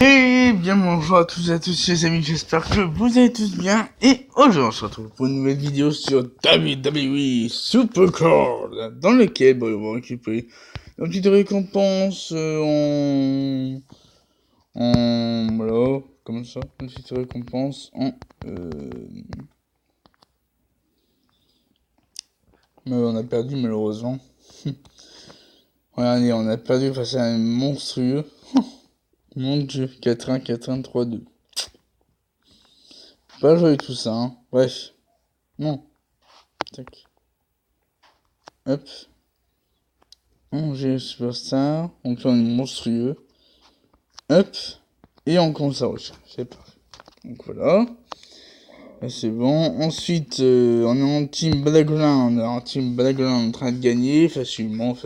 Et bien bonjour à tous et à tous les amis, j'espère que vous allez tous bien. Et aujourd'hui on se retrouve pour une nouvelle vidéo sur WWE Supercard, dans lequel on va récupérer une petite récompense voilà, comme ça, une petite récompense mais on a perdu malheureusement. Regardez, on a perdu face à un monstrueux. Mon dieu, 4-1, 4-1, 3-2. Pas jouer tout ça, hein. Bref. Non. Tac. Hop. J'ai Superstar. Donc là, on est monstrueux. Hop. Et on commence à rechercher. C'est parti. Donc voilà. Là, c'est bon. Ensuite, on est en team Battleground. En team Battleground, en train de gagner facilement.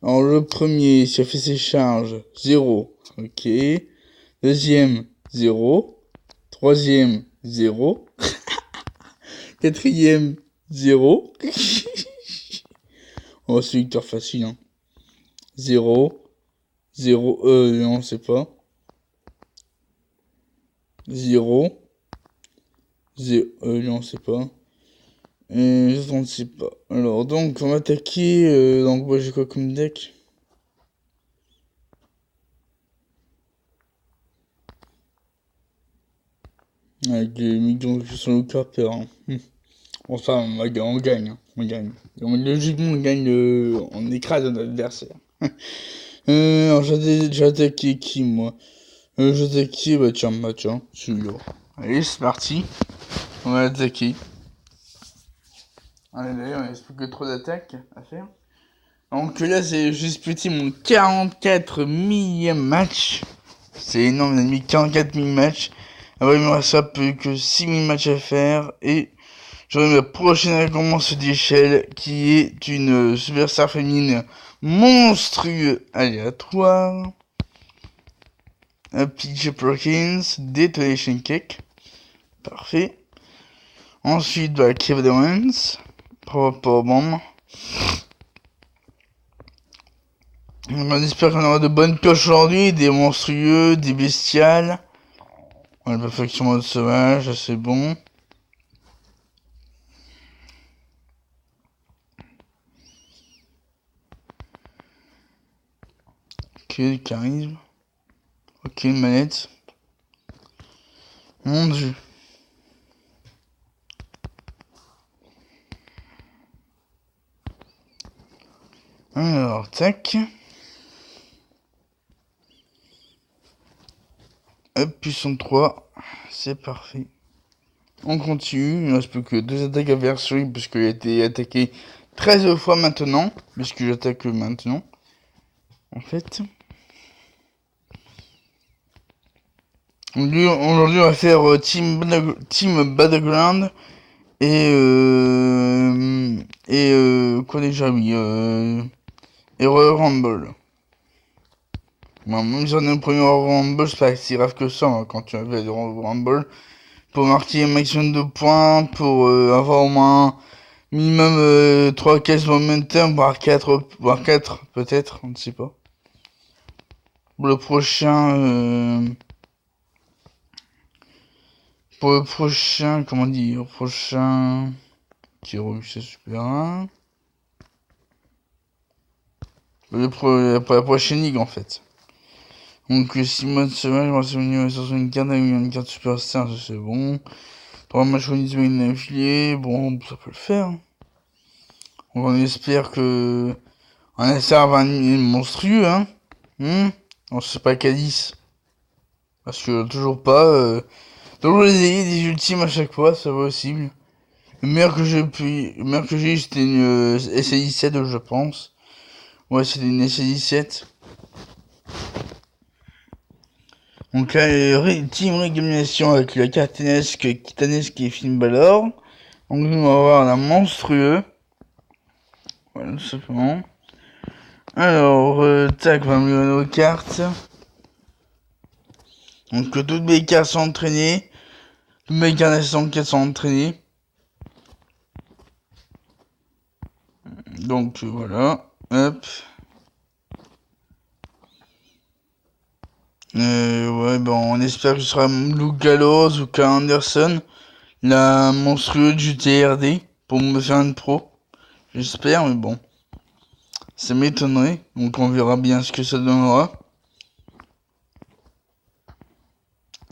Alors, le premier, il a fait ses charges. 0. Ok. Deuxième, 0. Troisième, 0. Quatrième, 0. Oh, c'est victoire facile, hein. 0. 0. Non, c'est pas. 0. 0. Non, c'est pas. Je ne sais pas. Alors, donc, on va attaquer. Donc, moi, j'ai quoi comme deck? Avec des millions sur le Carper. Hein. Bon, ça, on gagne. Hein. On gagne. Donc, logiquement, on gagne. On écrase notre adversaire. Alors, j'ai attaqué qui, moi? J'ai attaqué. Bah, tiens, celui-là. Allez, c'est parti. On va attaquer. Allez, d'ailleurs, il reste plus que 3 attaques à faire. Donc là, j'ai disputé mon 44 millième match. C'est énorme, j'ai mis 44 000 matchs. Après, il me reste plus que 6 000 matchs à faire. Et j'aurai ma prochaine récompense d'échelle, qui est une superstar féminine monstrueuse aléatoire. Un PJ Perkins, Detonation Cake. Parfait. Ensuite, Kevin Owens. Power Bomb. On espère qu'on aura de bonnes pioches aujourd'hui, des monstrueux, des bestiales. La perfection mode sauvage, c'est bon. Ok, le charisme. Ok, une manette. Mon dieu. Alors, tac. Hop, puissant 3. C'est parfait. On continue. Il ne reste plus que 2 attaques à faire sur lui, puisqu'il a été attaqué 13 fois maintenant. Puisque j'attaque maintenant. En fait. Aujourd'hui, on va faire Team Battleground. Quoi déjà, oui. Et Royal Rumble. Bon, même si on est au premier Royal Rumble, c'est pas si grave que ça, hein, quand tu as fait le Royal Rumble. Pour marquer un maximum de points, pour avoir au moins minimum 3 caisses momentum, voire 4 peut-être, on ne sait pas. Pour le prochain, comment dire, prochain, qui c'est super 1. Pour la prochaine ligue en fait. Donc 6 mois de semaine, je vais souvenir sur une carte superstar, ça c'est bon. 3 matchs une affiliée, bon, ça peut le faire. Donc on espère que on a ça va un monstrueux, hein. On sait pas Cadiz. Parce que toujours pas. Toujours les des ultimes à chaque fois, c'est possible. Le meilleur que j'ai eu, c'était une SC17, je pense. Ouais, c'était une SC17. Donc là, team régulation avec le Kitanesque et Finn Balor. Donc nous, on va voir la monstrueux. Voilà, tout simplement. Alors, tac, on va me donner nos cartes. Donc toutes mes cartes sont entraînées. Toutes mes cartes sont entraînées. Donc voilà. Hop. Ouais, bon, on espère que ce sera Luke Gallows ou Karl Anderson, la monstrueuse du TRD, pour me faire une pro. J'espère, mais bon. Ça m'étonnerait, donc on verra bien ce que ça donnera.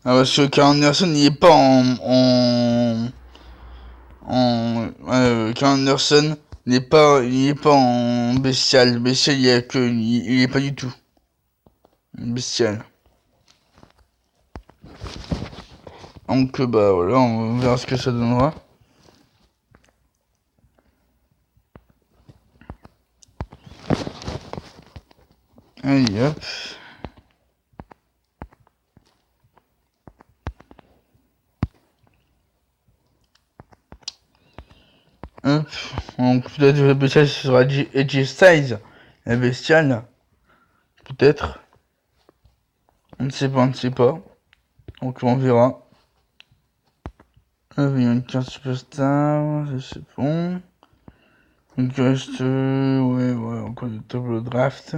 Ah, parce que Karl Anderson, il est pas Karl Anderson, il est pas en bestial. Bestial, il est pas du tout. Bestial. Donc, bah, voilà, on verra ce que ça donnera. Allez, hop. Hop. Donc, peut-être le bestial, ce sera AJ Styles. La bestiale. Peut-être. On ne sait pas, on ne sait pas. Donc, on verra. Il y a une carte superstar, c'est bon. Donc, il reste, ouais, encore du tableau draft.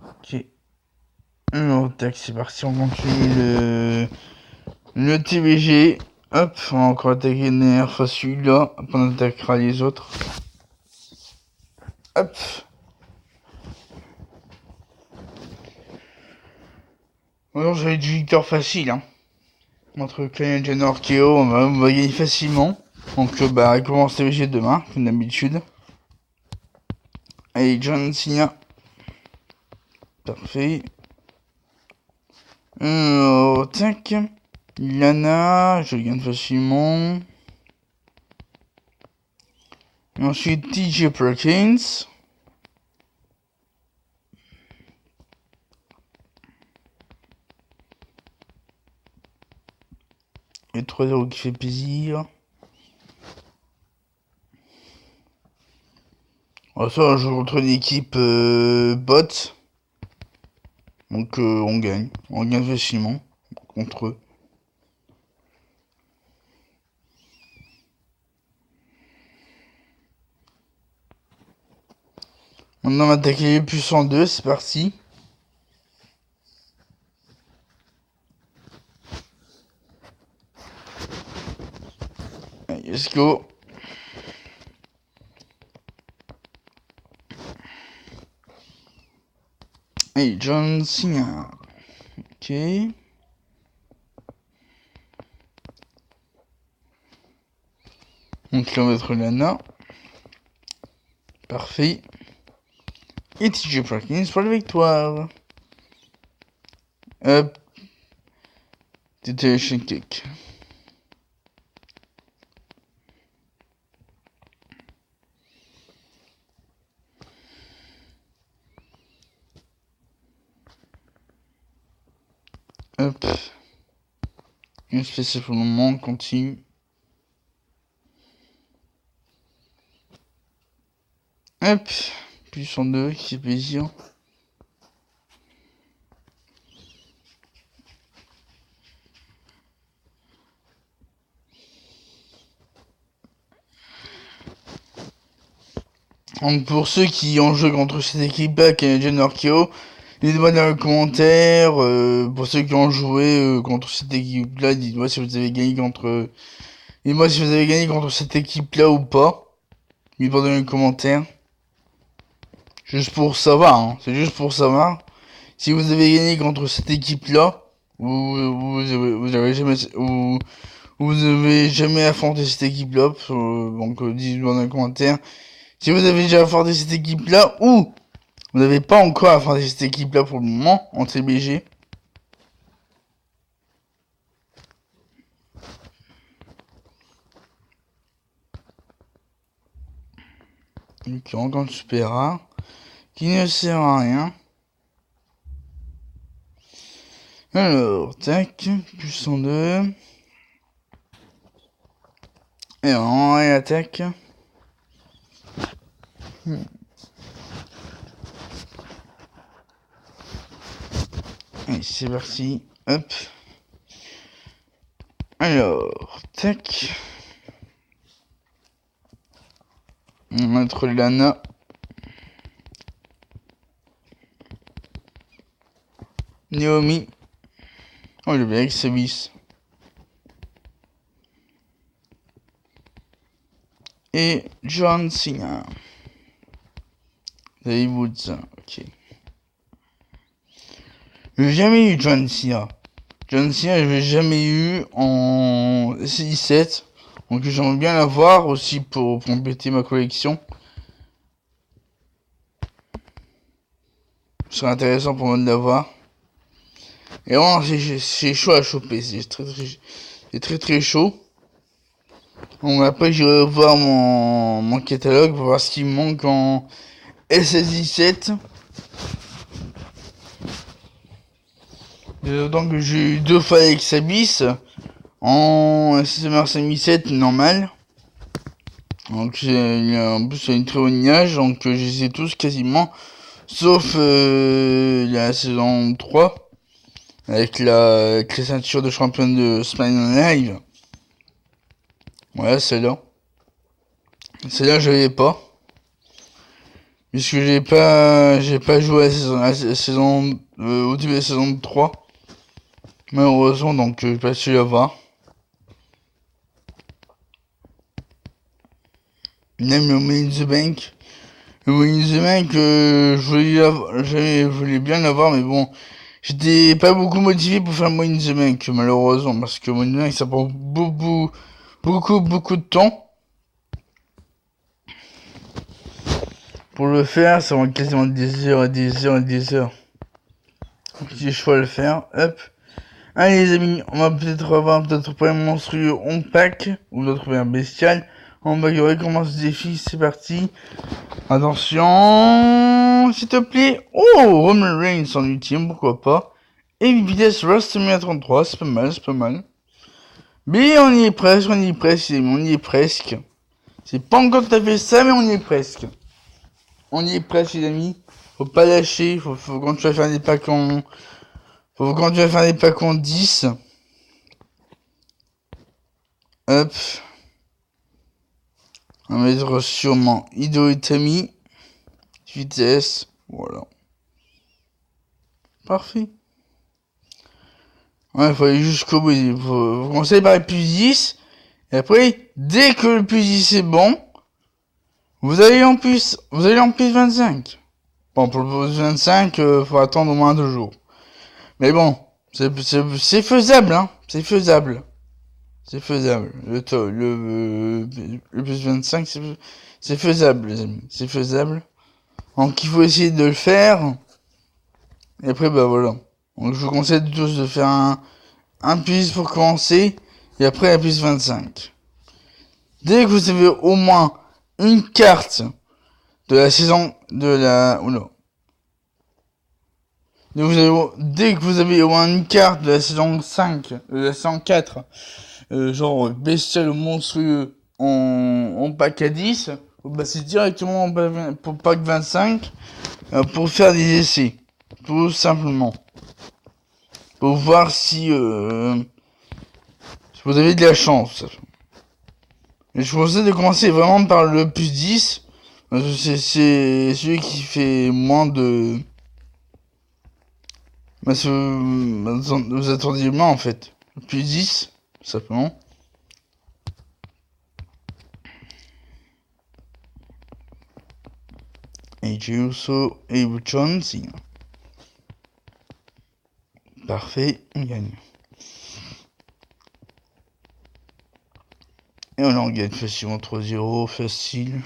Ok. Alors, tac, c'est parti, on continue le TBG. Hop, on va encore attaquer une dernière fois celui-là. Après, on attaquera les autres. Hop. Alors, j'avais du victoire facile, hein. Entre Clay et Jenna Orkeo, on va gagner facilement. Donc, bah, on commence TBG demain, comme d'habitude. Allez, John Cena. Parfait. Tac. Lana, je gagne facilement. Ensuite, TJ Perkins. Et 3-0 qui fait plaisir. Ça, je joue contre une équipe bot. Donc on gagne. On gagne facilement contre eux. Maintenant on va attaquer les puissants 2, c'est parti. Allez, let's go. Hey, John Cena. Ok. Donc là on va mettre Lana. Parfait. Et TJ Perkins pour la victoire. Hop. Detonation Kick. Hop. Une spéciale pour le moment, on continue. Hop. Puissant 2, qui fait plaisir. Donc pour ceux qui ont joué contre cette équipe-là, Canadian Orkeo, dites-moi dans les commentaires. Pour ceux qui ont joué contre cette équipe-là, dites-moi si vous avez gagné contre. Dites-moi si vous avez gagné contre cette équipe-là ou pas. Dites-moi dans les commentaires. Juste pour savoir, hein. C'est juste pour savoir. Si vous avez gagné contre cette équipe-là, vous avez jamais, ou vous avez jamais affronté cette équipe-là. Donc dites-moi dans les commentaires. Si vous avez déjà affronté cette équipe-là, ou vous n'avez pas encore affronté cette équipe-là pour le moment, en TBG. Donc encore une super rare, qui ne sert à rien. Alors, tac, puissant 2. Et on attaque. Allez, c'est parti. Hop. Alors, tac. mettre Lana. Naomi. Oh, le bien Xavis. Et John Cena. Xavier Woods. Ok. J'ai jamais eu John Cena. John Cena, je l'ai jamais eu en C17. Donc j'aimerais bien l'avoir aussi pour compléter ma collection. Ce serait intéressant pour moi de l'avoir. Et vraiment, c'est chaud à choper. C'est très chaud. Donc après, j'irai voir mon catalogue pour voir ce qui me manque en SS17. D'autant que j'ai eu 2 fois avec Abyss en SSMR 5007 normal. Donc en plus c'est une très bonne image, donc je les ai tous quasiment. Sauf la saison 3. Avec la ceinture de champion de Smile Live. Voilà, celle-là. Celle-là, je l'avais pas. Puisque j'ai pas joué à la saison au début de la saison 3. Malheureusement, donc j'ai pas su l'avoir. Même le Money in the Bank. Le Money in the Bank, je voulais bien l'avoir, mais bon, j'étais pas beaucoup motivé pour faire le Money in the Bank, malheureusement, parce que Money in the Bank, ça prend beaucoup de temps. Pour le faire, ça prend quasiment des heures. Donc si je peux le faire, hop. Allez les amis, on va peut-être avoir d'autres problèmes monstrueux on pack, ou d'autres problèmes bestiales. On va recommencer le défi, c'est parti. Attention, s'il te plaît. Oh, Roman Reigns en ultime, pourquoi pas. Et une vitesse WrestleMania 33, c'est pas mal. Mais on y est presque, les amis, on y est presque. C'est pas encore tout à fait ça, mais on y est presque. On y est presque les amis. Faut pas lâcher, faut quand tu vas faire des packs en... quand tu vas faire des packs en 10. Hop. On va mettre sûrement Hideo Itami. Vitesse. Voilà. Parfait. Ouais, faut aller jusqu'au bout. Faut commencer par le plus 10. Et après, dès que le plus 10 est bon, vous allez en plus 25. Bon, pour le plus 25, faut attendre au moins 2 jours. Mais bon, c'est faisable, hein. C'est faisable. Le plus 25, c'est faisable, les amis. C'est faisable. Donc, il faut essayer de le faire. Et après, bah voilà. Donc, je vous conseille tous de faire un plus pour commencer. Et après, un plus 25. Dès que vous avez au moins une carte de la saison de la... Oula. Dès que vous avez au moins une carte de la saison 5, de la saison 4, genre bestial ou monstrueux en pack à 10, vous passez directement pour pack 25 pour faire des essais. Tout simplement. Pour voir si vous avez de la chance. Et je vous conseille de commencer vraiment par le plus 10. Parce que c'est celui qui fait moins de... Parce que vous attendiez moins en fait. Le plus 10, simplement. Et Uso et John Cena. Parfait, on gagne. Et on en gagne facilement 3-0, facile.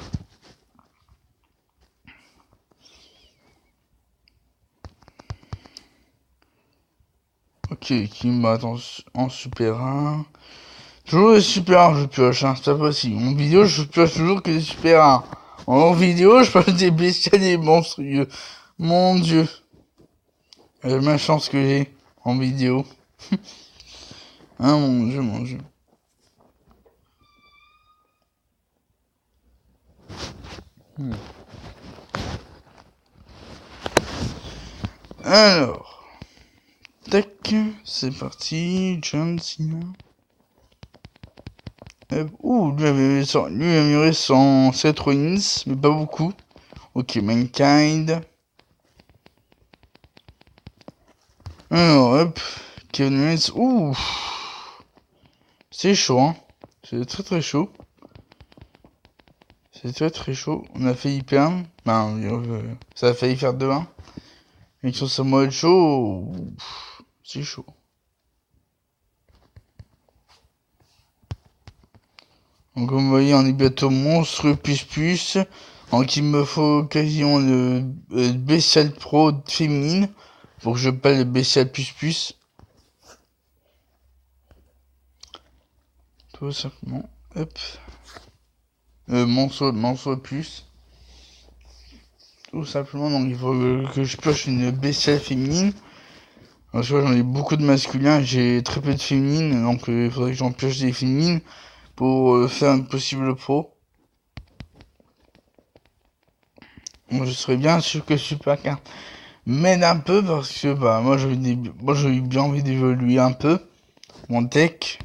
Ok, qui me bat en Super 1. Toujours les Super 1, je pioche, hein, c'est pas possible. En vidéo, je pioche toujours que des Super 1. En vidéo, je pioche des bestiales et des monstrueux. Mon dieu. La chance que j'ai en vidéo. Hein, mon dieu. Alors. Tac, c'est parti. John Cena. Lui a amélioré son set wins, mais pas beaucoup. Ok, Mankind. Alors, hop. Kevin Owens. Ouh. C'est chaud, hein. C'est très très chaud. C'est très très chaud. On a failli perdre. Ben, ça a failli faire 2-1. Et sur ce mode chaud, c'est chaud. Donc comme vous voyez, on est bientôt monstrueux plus. Donc il me faut quasiment le Bestial Pro féminine pour que je passe le Bestial plus. Tout simplement. Hop. Monceau plus. Tout simplement, donc il faut que je pioche une bestiale féminine. Parce que j'en ai beaucoup de masculins, j'ai très peu de féminines, donc il faudrait que j'en pioche des féminines pour faire une possible pro. Donc, je serais bien sûr que Supercard m'aide un peu parce que bah moi j'ai bien envie d'évoluer un peu mon deck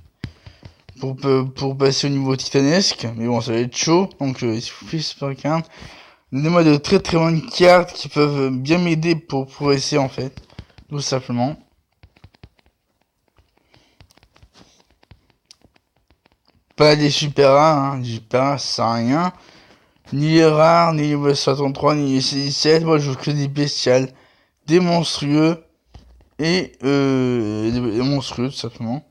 pour passer au niveau titanesque, mais bon ça va être chaud, donc s'il vous plaît Supercard, donnez-moi de très très bonnes cartes qui peuvent bien m'aider pour progresser en fait, tout simplement. Pas des super rares, hein. Des super rares ça sert à rien. Ni les rares, ni les 63, ni les C17, moi je veux que des bestiales, des monstrueux, et des monstrueux tout simplement.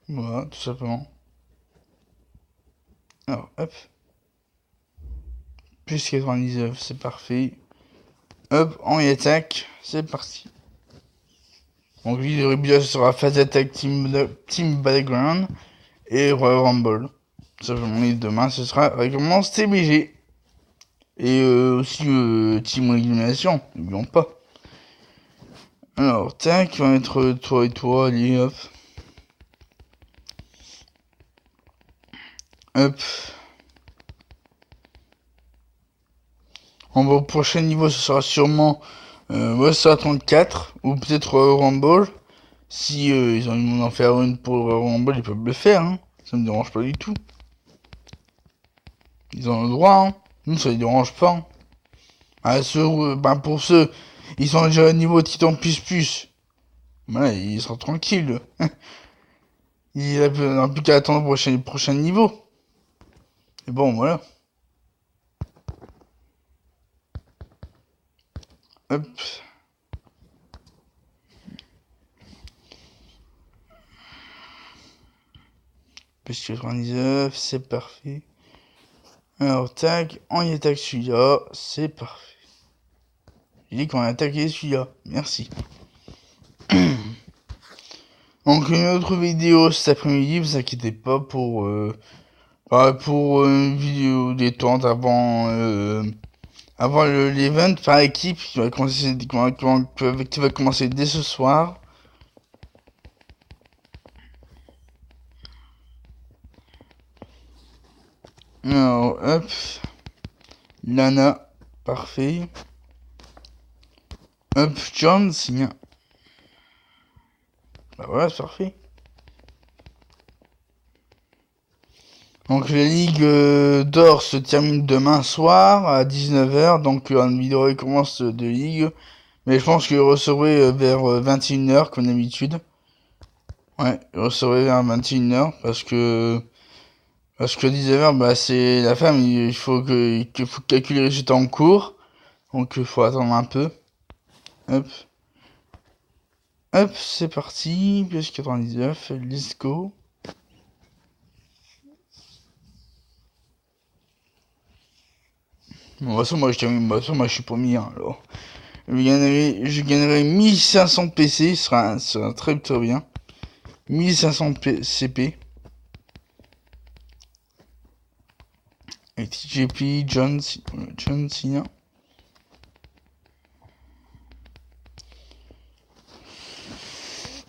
Voilà, tout simplement. Alors, hop. Plus 99, c'est parfait. Hop, on y attaque, c'est parti. Donc lui, le rébut sera Phase Attack Team Battleground et Royal Rumble. Simplement, et demain, ce sera règlement TBG. Et aussi Team Élimination, n'oublions pas. Alors, tac, on va mettre toi et toi, allez, hop. Hop. Au prochain niveau, ce sera sûrement ça 34 ou peut-être Rumble. Si ils ont envie d'en faire une pour Rumble, ils peuvent le faire. Hein. Ça me dérange pas du tout. Ils ont le droit. Hein. Nous, ça les dérange pas. Hein. Pour ceux, ils sont déjà au niveau Titan plus. Voilà, ils seront tranquilles. Il n'a plus qu'à attendre le prochain niveau. Et bon, voilà. Hop. Plus 99, c'est parfait. Alors, tac, on y attaque celui-là, c'est parfait. J'ai dit qu'on a attaqué celui-là, merci. Donc, une autre vidéo cet après-midi, vous inquiétez pas pour une vidéo détente avant l'event par équipe qui va commencer dès ce soir. Alors, hop. Lana, parfait. Hop, John Cena. Bah voilà, c'est parfait. Donc la Ligue d'Or se termine demain soir à 19h, donc une vidéo recommence de Ligue. Mais je pense que je recevrez vers 21h comme d'habitude. Ouais, je recevrez vers 21h parce que 19h, bah c'est la femme, il faut calculer les résultats en cours. Donc il faut attendre un peu. Hop. Hop, c'est parti. Plus 99, let's go. Bon, de toute façon, moi je suis premier, hein, alors. Je gagnerai 1500 PC, ce sera très très bien. 1500 CP. Et TJP, John Cena.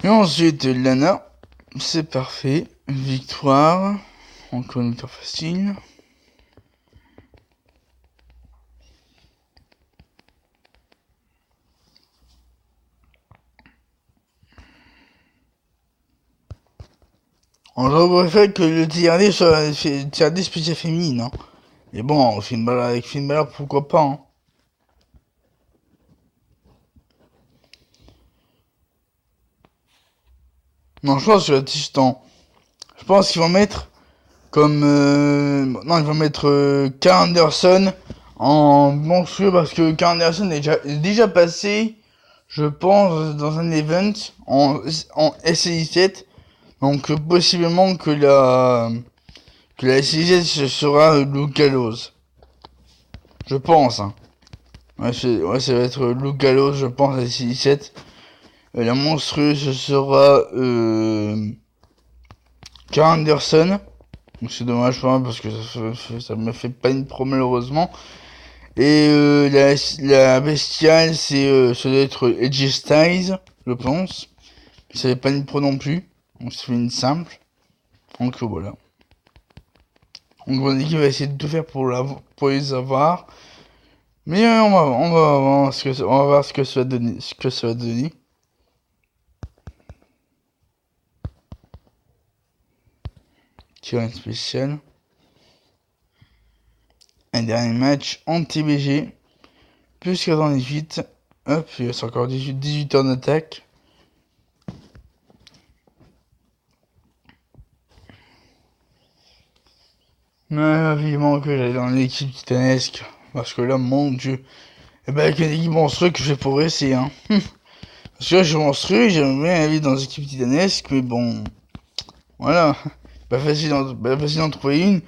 Et ensuite, Lana. C'est parfait. Victoire. Encore une victoire facile. J'aurais préféré que le TRD soit TRD spécial féminine, hein. Mais bon, Finn Balor avec Finn Balor, pourquoi pas, hein. Non, je pense que je pense qu'ils vont mettre comme... non, ils vont mettre Karl Anderson en monstrueux parce que Karl Anderson est déjà passé, je pense, dans un event en SI7. Donc possiblement que la SI7 ce sera Luke Gallows. Je pense, hein. Ouais, ça va être Luke Gallows, je pense, à la SI7. La monstrueuse ce sera Karl Anderson. Donc c'est dommage pour moi parce que ça me fait pas une pro malheureusement. Et la bestiale, ça doit être Edge Styles, je pense. Ça n'est pas une pro non plus. Donc c'est une simple. Donc voilà. Donc mon équipe va essayer de tout faire pour les avoir. Mais on va voir ce que ça va donner. Tirage spécial. Un dernier match en TBG. Plus 98. Hop, il reste encore 18 heures d'attaque. Mais vivement que j'aille dans l'équipe titanesque. Parce que là, mon dieu. Et ben avec une équipe monstrueuse que je vais progresser, hein. Parce que là, je suis monstrueux, j'aimerais bien aller dans l'équipe titanesque, mais bon. Voilà. Pas facile d'en trouver une.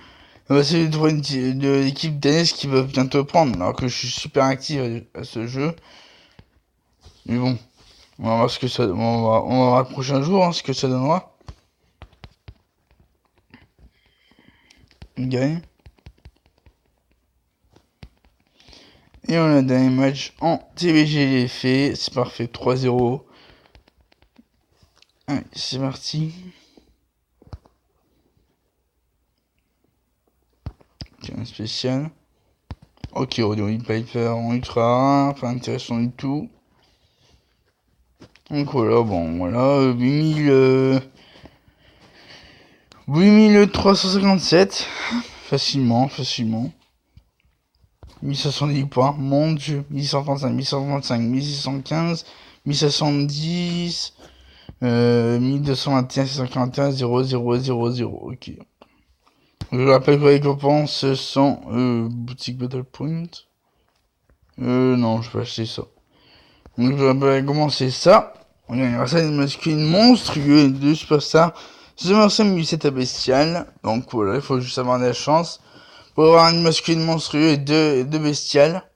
Pas facile de trouver de l'équipe titanesque qui va bientôt prendre. Alors que je suis super actif à ce jeu. Mais bon. On va voir ce que ça. On va voir le prochain jour, hein, ce que ça donnera. Gagne. Et on a un dernier match en TBG fait. C'est parfait, 3-0. Allez, c'est parti. Un spécial. Ok, Roddy Piper en ultra, pas intéressant du tout. Donc voilà, bon, voilà, 8357. Facilement. 1510 points, mon dieu. 1135, 1135, 1615, 1710, 1221, 641, 0000. Ok. Je rappelle que les récompenses sont boutique Battle Point. Non, je vais acheter ça. Donc je vais commencer ça. On gagnera ça une masculine monstrueux et deux superstars. C'est Marseille 17 à bestial. Donc voilà, il faut juste avoir de la chance. Pour avoir une masculine monstrueux et deux bestiales.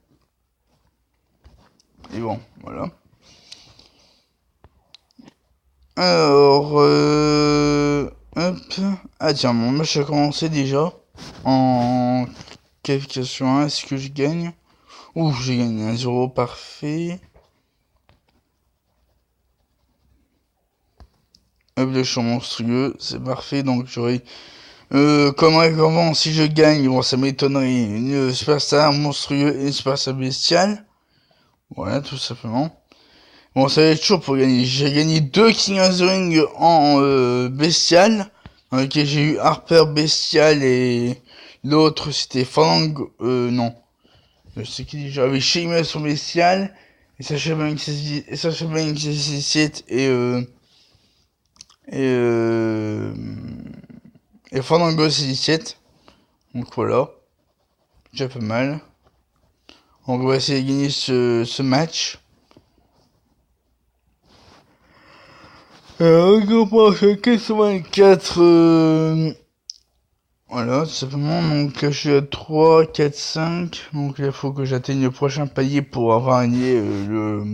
Et bon, voilà. Alors, hop. Ah tiens, mon match a commencé déjà. En qualification 1, est-ce que je gagne? Ouh, j'ai gagné 1-0, parfait. Hop, le champ monstrueux, c'est parfait. Donc j'aurai comme récompense, si je gagne, bon, ça m'étonnerait, une superstar monstrueux et une superstar bestiale. Voilà, tout simplement. Bon, ça va être chaud pour gagner. J'ai gagné 2 King of the Ring en bestial. Dans lequel j'ai eu Harper bestial et l'autre c'était Fandango. Non. Je sais qui déjà. J'avais Sheamus en bestial. Et Sacha Banks 7 et Fandango 17. Donc voilà. Déjà pas mal. Donc on va essayer de gagner ce match. On commence à 84. Voilà, tout simplement. Donc là, je suis à 3, 4, 5. Donc là, il faut que j'atteigne le prochain palier pour avoir gagné le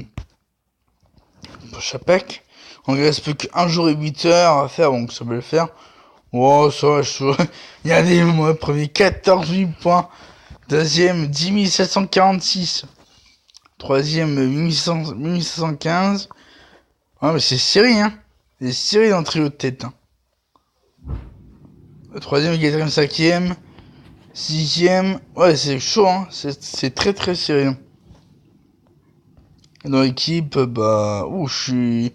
prochain pack. Donc il reste plus qu'un jour et 8 heures à faire, donc ça peut le faire. Oh, ça va, il y a des mois, premier 14 000 points. Deuxième 10 746. Troisième 1715. Ah, mais c'est serré, hein. C'est serré dans le trio de tête, hein. Le troisième, le quatrième, cinquième, sixième. Ouais, c'est chaud, hein. C'est très très serré. Dans l'équipe, bah, je suis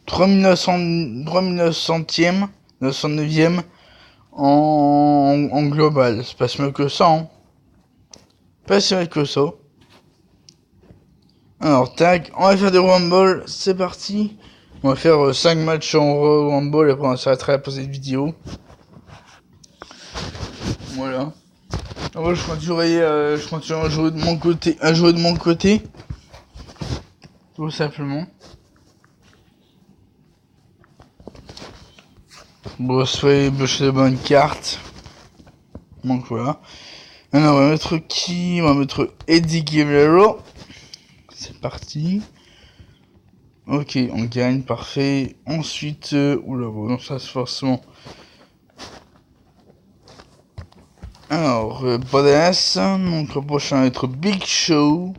3900ème. 909e en global. C'est pas si mal que ça, hein. Pas si mal que ça. Alors, tac, on va faire des Rumble, c'est parti. On va faire 5 matchs en Rumble et après on s'arrêtera pour cette vidéo. Voilà. Après, je continue à jouer de mon côté. Tout simplement. Bon, soyez bûcher de bonnes cartes. Donc voilà. Alors, on va mettre qui? On va mettre Eddie Guerrero. C'est parti. Ok, on gagne, parfait. Ensuite, oula, bon, ça c'est forcément. Alors, Badass. Donc, le prochain va être Big Show.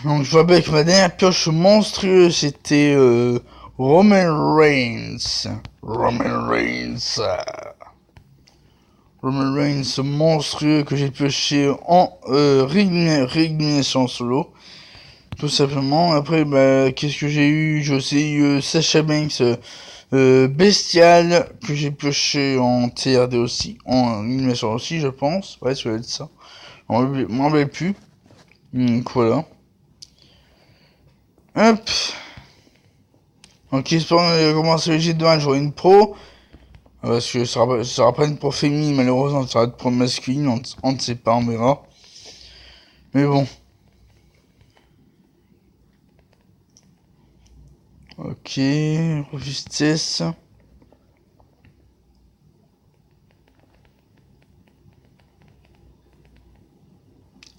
Donc, je vois bien que ma dernière pioche monstrueuse, c'était Roman Reigns. Roman Reigns monstrueux que j'ai pioché en réélimination solo. Tout simplement. Après, bah, qu'est-ce que j'ai eu? J'ai aussi eu Sasha Banks Bestial que j'ai pioché en TRD aussi. En élimination aussi, je pense. Ouais, ça va être ça. Je m'en rappelle plus. Donc voilà. Hop. Donc, espérons qu'on va commencer le G2, j'aurai une pro. Parce que ça sera pas une pro féminine, malheureusement, ça sera une pro masculine, on ne sait pas, on verra. Mais bon. Ok, justesse.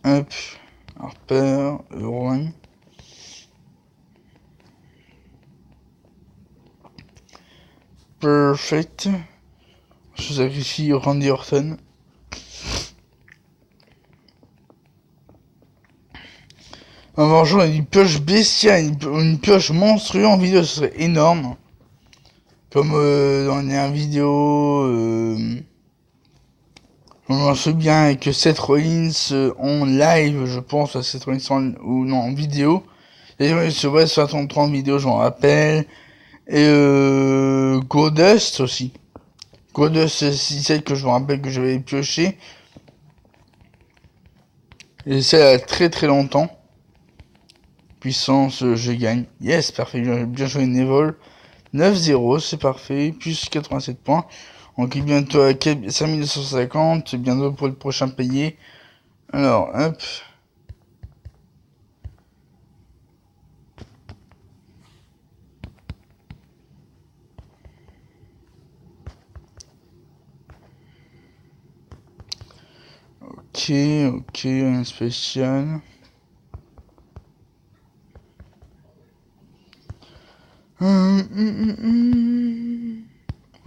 Hop, Harper, Rowan. Perfect. Je sacrifie Randy Orton. En mangeant une pioche bestiale, une pioche monstrueuse en vidéo, ce serait énorme. Comme dans la dernière vidéo, on m'en souvient avec Seth Rollins en live, je pense, Seth Rollins ou non, en vidéo. D'ailleurs, il se voit sur 33 en vidéo, j'en rappelle. Et Goldust aussi. Goldust, c'est celle que je me rappelle que j'avais pioché. Et celle a très très longtemps. Puissance, je gagne. Yes, parfait, bien joué Neville. 9-0, c'est parfait, plus 87 points. Donc bientôt à 5250, bientôt pour le prochain payé. Alors, hop. Ok, un spécial.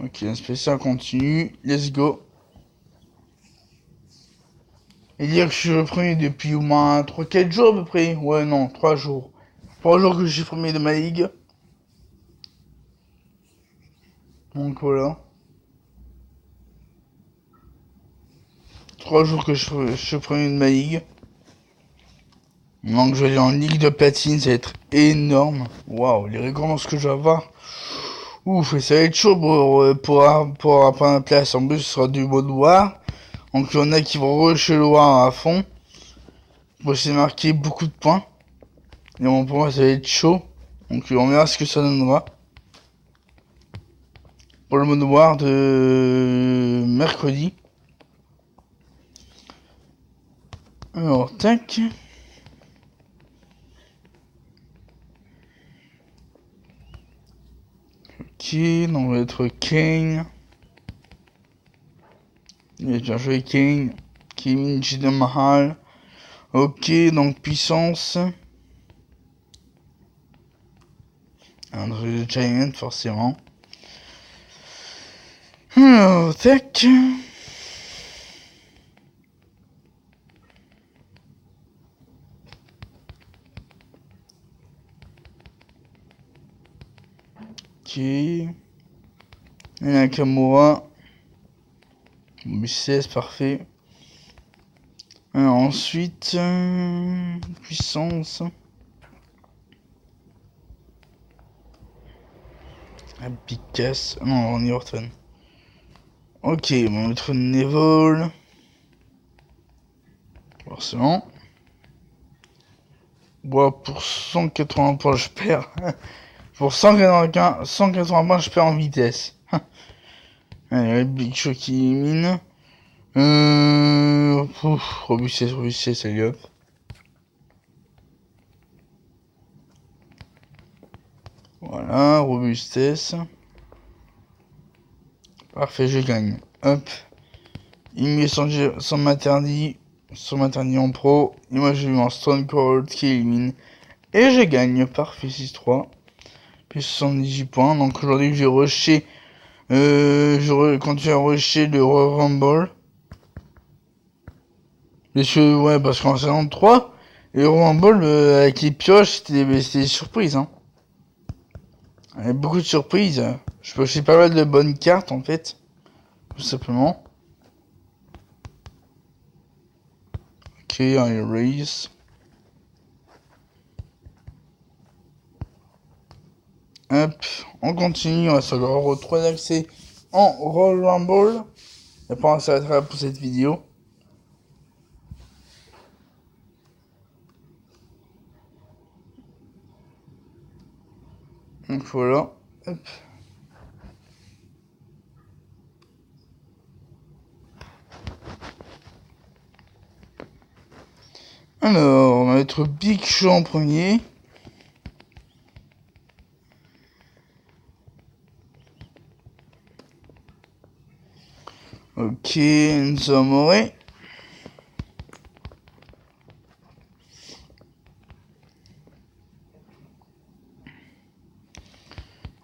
Ok, un spécial continue. Let's go. Et dire que je suis le premier depuis au moins 3-4 jours à peu près. Ouais, non, 3 jours. 3 jours que je suis premier de ma ligue. Donc voilà. 3 jours que je suis premier de ma ligue. Donc je vais aller en ligue de platine, ça va être énorme. Waouh, les récompenses que je vais avoir. Ouf, et ça va être chaud pour avoir ma place. En plus, ce sera du mode war. Donc il y en a qui vont rusher le war à fond. Pour essayer de marquer beaucoup de points. Et bon, pour moi, ça va être chaud. Donc on verra ce que ça donnera. Pour le mode war de mercredi. Alors, tac. Ok, donc on va être Kane. Il a bien joué Kane. Kevin Mahal. Ok, donc puissance. Andrew Giant, forcément. Alors, tac. Ok. Nakamura. 16, parfait. Alors, ensuite, puissance. Picasso. Non, on y retourne. Ok, on va mettre Neville. Forcément. Bon, pour 180 points, je perds. Pour 180 points, je perds en vitesse. Allez, Big Show qui élimine. Robustesse, allez hop. Voilà, robustesse. Parfait, je gagne. Hop. Il met son maternity en pro. Et moi, j'ai eu un Stone Cold qui élimine. Et je gagne. Parfait, 6-3. Puis 78 points. Donc aujourd'hui, j'ai rushé. Je continue à rusher le Royal Rumble. Ouais, parce qu'en saison 3, le Royal Rumble avec les pioches, c'était des surprises. Hein. Il y a beaucoup de surprises. Je piochais pas mal de bonnes cartes en fait. Tout simplement. Ok, un erase. Hop, on continue, on va se avoir 3 accès en Royal Rumble. Et après on s'arrêtera pour cette vidéo. Donc voilà. Hop. Alors, on va mettre Big Show en premier. Ok, Enzo Amore.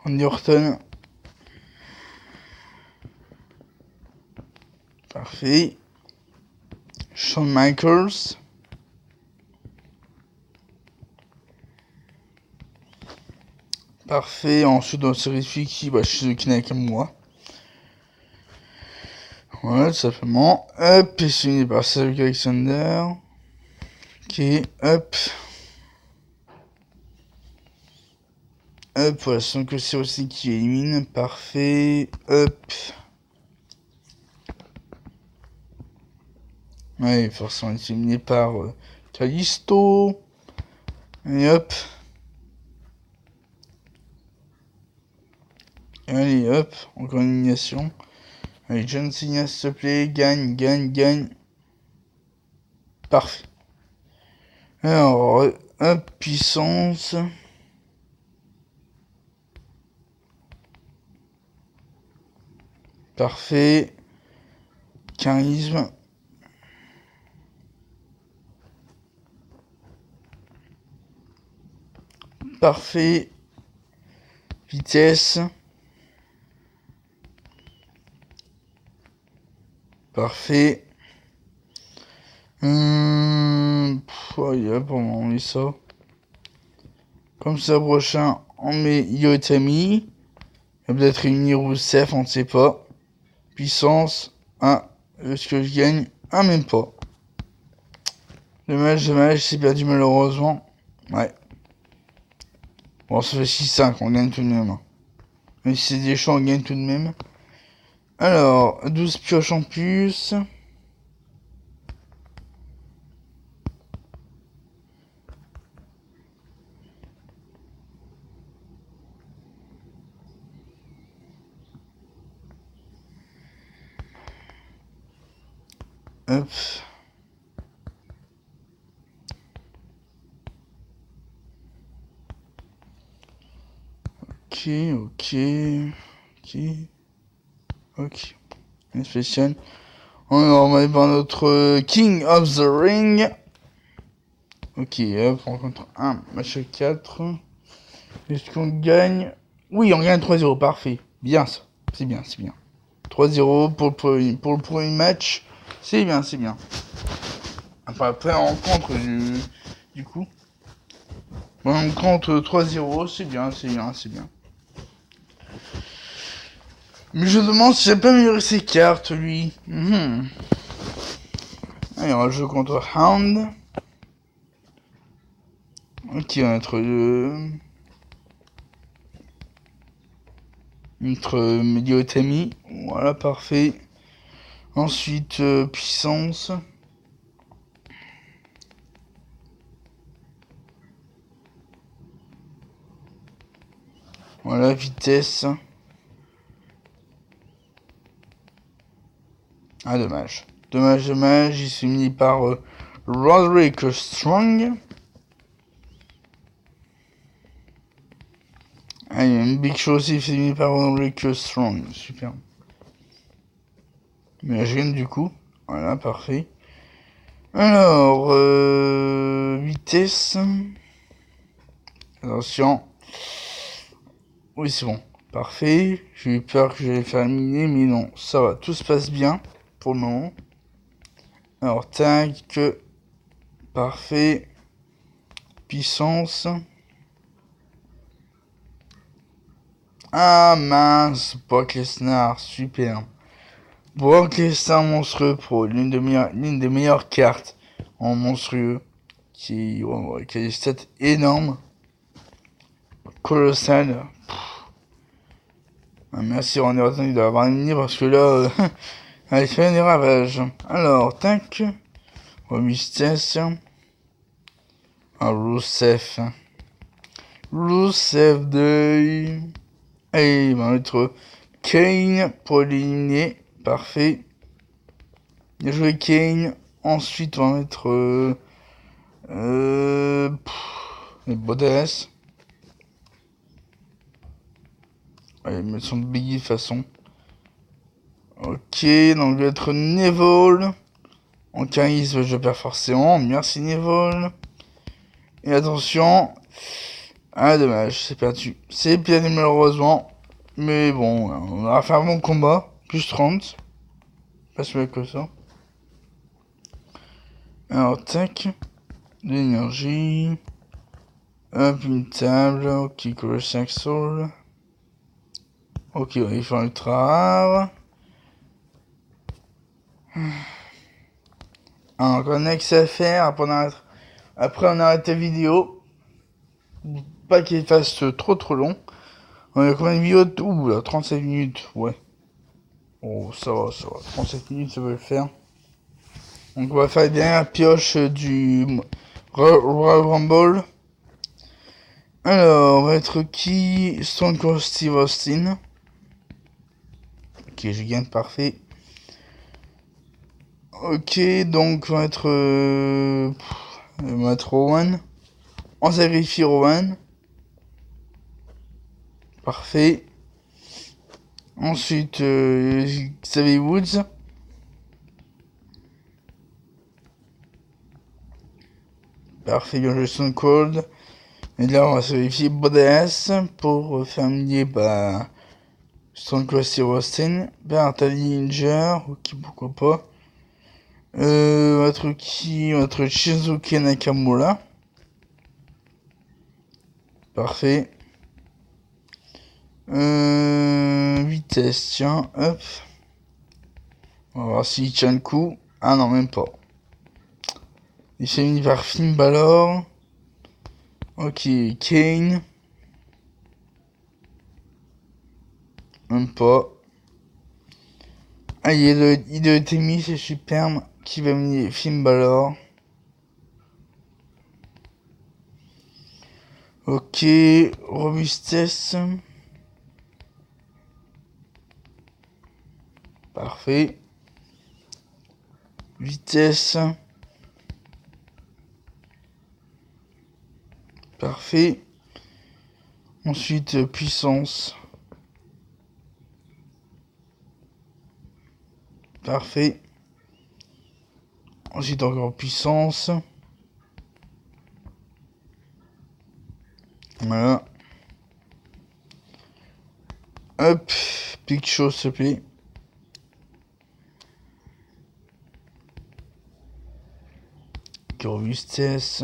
Randy Orton. Parfait. Shawn Michaels. Parfait. Ensuite, on se vérifie qui Shizuki Nakamura. Voilà, tout simplement. Hop, et c'est par Cedric Alexander. Ok, hop. Hop, voilà, sans que c'est aussi qui élimine. Parfait. Hop. Ouais, forcément éliminé par Kalisto. Et hop. Allez, hop, encore une élimination. Allez, John Cena, s'il te plaît, gagne. Parfait. Alors, hop, puissance. Parfait. Charisme. Parfait. Vitesse. Parfait. Hop, on met ça. Comme ça, prochain, on met Yotami. Peut-être une Rousseff, on ne sait pas. Puissance. Est-ce que je gagne? Même pas. Dommage, c'est perdu malheureusement. Ouais. Bon, ça fait 6-5, on gagne tout de même. Mais si c'est des champs, on gagne tout de même. Alors, 12 pioches en plus. Hop. Ok. Une spéciale. On va voir notre King of the Ring. Ok, hop, on rencontre un match 4. Est-ce qu'on gagne? Oui, on gagne 3-0, parfait. Bien ça. C'est bien. 3-0 pour le premier match. C'est bien. Enfin, après, on rencontre du coup. Bon, on compte 3-0, c'est bien. Mais je demande si j'ai pas amélioré ses cartes, lui. Allez, on va jouer contre Hound. Ok, on va être Notre Mediotami. Voilà, parfait. Ensuite, puissance. Voilà, vitesse. Ah, dommage. Dommage. Il s'est mis par Roderick Strong. Ah, il y a une Big Show aussi, il s'est mis par Roderick Strong. Super. Mais je gagne du coup. Voilà, parfait. Alors, vitesse. Attention. Oui, c'est bon. Parfait. J'ai eu peur que j'allais faire éliminer, mais non, ça va. Tout se passe bien pour le moment. Alors, tac. Parfait. Puissance. Ah mince, Brock Lesnar, super. Brock Lesnar monstrueux pro, l'une des meilleures cartes en monstrueux, qui a des stats énormes, colossales. Ah, merci Randy Orton d'avoir éliminé parce que là, elle fait des ravages. Alors, tac, robustesse. Ah, Rusev. Rusev deuil. Et il va mettre Kane pour l'éliminer. Parfait. Bien joué Kane. Ensuite, on va mettre les Bodas. Allez, mettre son Biggie de façon. Ok, donc je vais être Neville. En charisme, je perds forcément. Merci Neville. Et attention. Ah, dommage, c'est perdu. C'est perdu malheureusement. Mais bon, on va faire un bon combat. Plus 30. Pas si mal que ça. Alors, tac. De l'énergie. Hop, une table. Ok, couleur 5 soul. Ok, il faut un ultra rare. Encore un ex à faire. Après, on arrête la vidéo. Pas qu'il fasse trop long. On a combien de vidéos? Ouh là, 37 minutes. Ouais. Oh, ça va. 37 minutes, ça va le faire. Donc, on va faire les dernières pioches du Royal Rumble. Alors, on va être qui? Stone Cold Steve Austin. Ok, je gagne, parfait. Ok, donc on va être Rowan. On sacrifie Rowan. Parfait. Ensuite, Xavier Woods. Parfait, bien joué Stone Cold. Et là, on va sacrifier Bodas pour faire milier Stone Cold Steve Austin. Tally Ninja. Ok, pourquoi pas. On va être qui? On va être Shizuke Nakamura. Parfait. Vitesse, tiens, hop. On va voir s'il tient le coup. Ah non, même pas. Il s'est mis par Finn Balor. Ok, Kane. Même pas. Ah, il a été mis, c'est superbe. Qui va mener Finn Balor. Ok, robustesse. Parfait. Vitesse. Parfait. Ensuite, puissance. Parfait. Ensuite, encore puissance. Voilà. Hop. Big Show, s'il te plaît. Robustesse.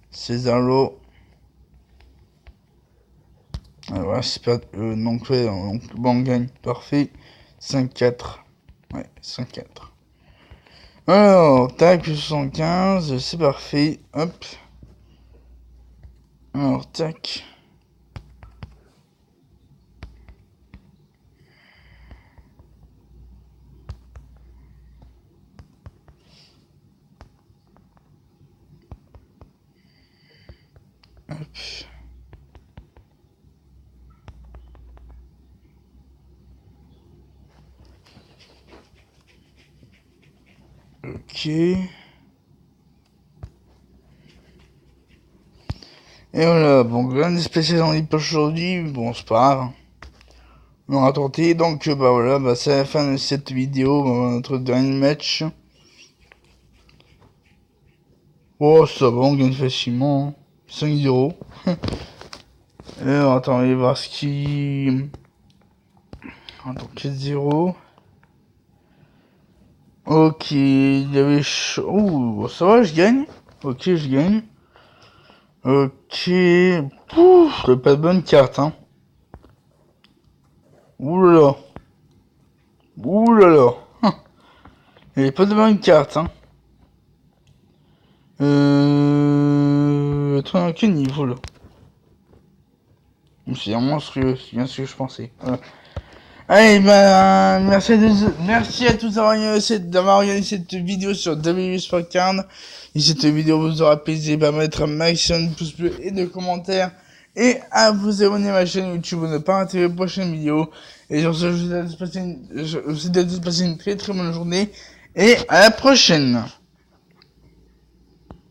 Cesaro. Voilà, c'est pas. Donc, ouais, donc, bon, on gagne. Parfait. 5-4. Ouais, 5-4. Alors, tac, 75. C'est parfait. Hop. Alors, tac. Ok. Et voilà, bon, rien de spécial dans les poches aujourd'hui, bon, c'est pas grave. On aura tenté, donc bah voilà, bah c'est la fin de cette vidéo, notre dernier match. Oh, ça va, on gagne facilement, hein. 5-0. Alors, attendez, voir ce qui... Attends, 4-0. Ok, il y avait... Ouh, ça va, je gagne. Ok, je gagne. Ok... Pouf, pas de bonne carte, hein. Ouh là là. Ouh là là. Il n'y avait pas de bonne carte, hein. Attends, à quel niveau, là? C'est monstrueux, c'est bien ce que je pensais. Voilà. Allez, ben, merci à tous d'avoir regardé cette vidéo sur W Sport Card. Et cette vidéo vous aura plaisir, bah, mettre un maximum de pouces bleus et de commentaires. Et à vous abonner à ma chaîne YouTube pour ne pas rater les prochaines vidéos. Et sur ce, je vous souhaite de passer une très très bonne journée. Et à la prochaine!